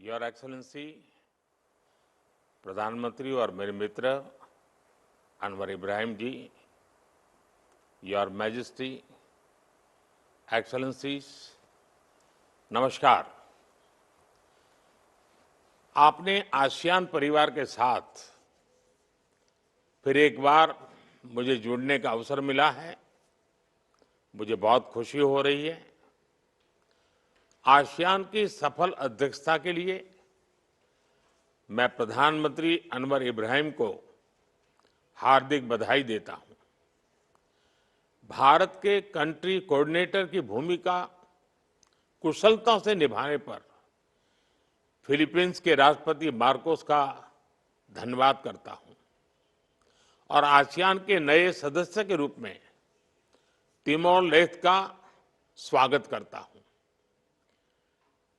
Your excellency, प्रधानमंत्री और मेरे मित्र अनवर इब्राहिम जी, योर मैजेस्टी, एक्सेलेंसीज, नमस्कार। आपने आसियान परिवार के साथ फिर एक बार मुझे जुड़ने का अवसर मिला है। मुझे बहुत खुशी हो रही है। आसियान की सफल अध्यक्षता के लिए मैं प्रधानमंत्री अनवर इब्राहिम को हार्दिक बधाई देता हूं। भारत के कंट्री कोऑर्डिनेटर की भूमिका कुशलता से निभाने पर फिलीपींस के राष्ट्रपति मार्कोस का धन्यवाद करता हूं और आसियान के नए सदस्य के रूप में तिमोर लेस्ते का स्वागत करता हूं।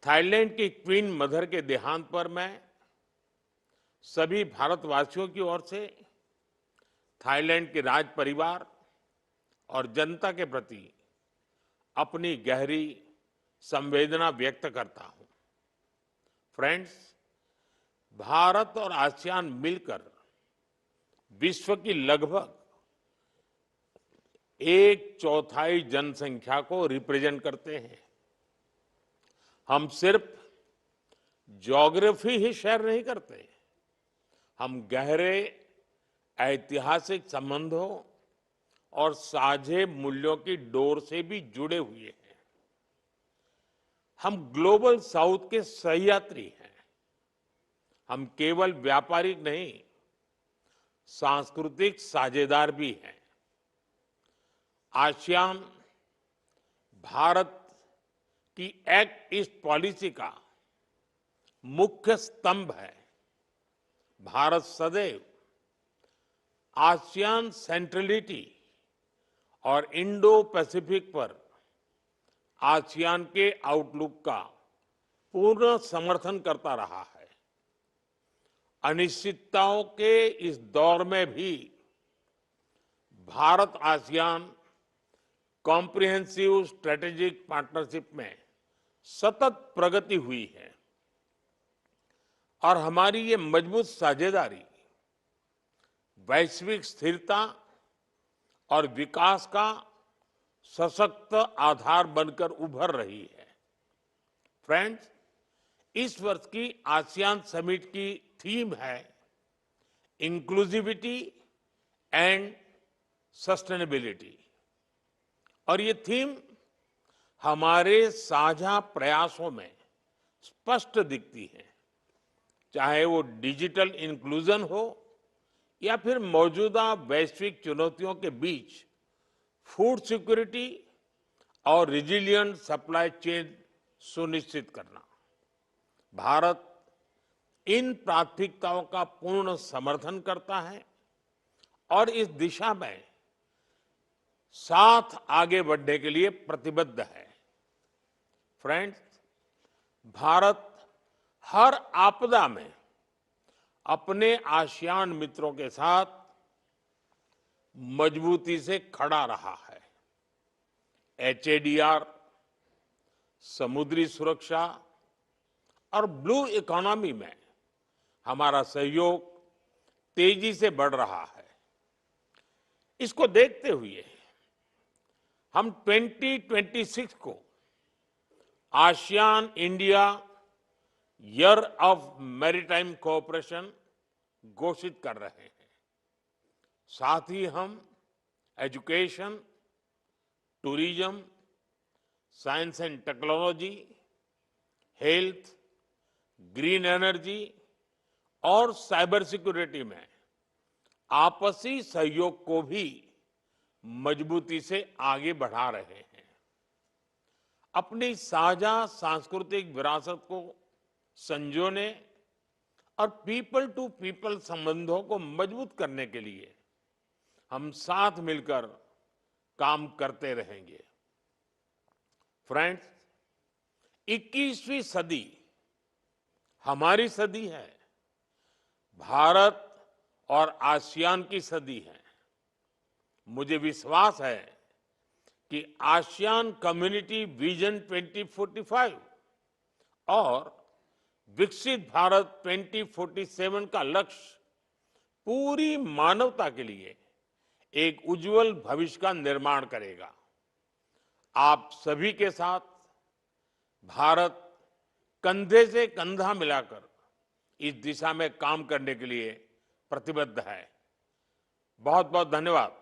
थाईलैंड की क्वीन मदर के देहांत पर मैं सभी भारतवासियों की ओर से थाईलैंड के राज परिवार और जनता के प्रति अपनी गहरी संवेदना व्यक्त करता हूं। फ्रेंड्स, भारत और आसियान मिलकर विश्व की लगभग 1/4 जनसंख्या को रिप्रेजेंट करते हैं। हम सिर्फ ज्योग्राफी ही शेयर नहीं करते, हम गहरे ऐतिहासिक संबंधों और साझे मूल्यों की डोर से भी जुड़े हुए हैं। हम ग्लोबल साउथ के सहयात्री हैं। हम केवल व्यापारिक नहीं, सांस्कृतिक साझेदार भी हैं। आसियान भारत की एक्ट ईस्ट पॉलिसी का मुख्य स्तंभ है। भारत सदैव आसियान सेंट्रलिटी और इंडो पैसिफिक पर आसियान के आउटलुक का पूर्ण समर्थन करता रहा है। अनिश्चितताओं के इस दौर में भी Bharat ASEAN comprehensive strategic partnership में सतत प्रगति हुई है और हमारी ये मजबूत साझेदारी वैश्विक स्थिरता और विकास का सशक्त आधार बनकर उभर रही है। फ्रेंड्स, इस वर्ष की आसियान समिट की थीम है इंक्लूसिविटी एंड सस्टेनेबिलिटी और ये थीम हमारे साझा प्रयासों में स्पष्ट दिखती है। चाहे वो डिजिटल इंक्लूजन हो या फिर मौजूदा वैश्विक चुनौतियों के बीच फूड सिक्योरिटी और रिजिलियंट सप्लाई चेन सुनिश्चित करना। भारत इन प्राथमिकताओं का पूर्ण समर्थन करता है और इस दिशा में साथ आगे बढ़ने के लिए प्रतिबद्ध है। फ्रेंड्स, भारत हर आपदा में अपने आसियान मित्रों के साथ मजबूती से खड़ा रहा है। HADR, समुद्री सुरक्षा और ब्लू इकोनॉमी में हमारा सहयोग तेजी से बढ़ रहा है। इसको देखते हुए हम 2026 को ASEAN India year of maritime cooperation घोषित कर रहे हैं। साथ ही हम education, tourism, science and technology, health, green energy और साइबर सिक्योरिटी में आपसी सहयोग को भी मजबूती से आगे बढ़ा रहे हैं। अपनी साझा सांस्कृतिक विरासत को संजोने और पीपल टू पीपल संबंधों को मजबूत करने के लिए हम साथ मिलकर काम करते रहेंगे। फ्रेंड्स, 21वीं सदी हमारी सदी है, भारत और आसियान की सदी है। मुझे विश्वास है कि आसियान कम्युनिटी विजन 2045 और विकसित भारत 2047 का लक्ष्य पूरी मानवता के लिए एक उज्जवल भविष्य का निर्माण करेगा। आप सभी के साथ भारत कंधे से कंधा मिलाकर इस दिशा में काम करने के लिए प्रतिबद्ध है। बहुत बहुत धन्यवाद।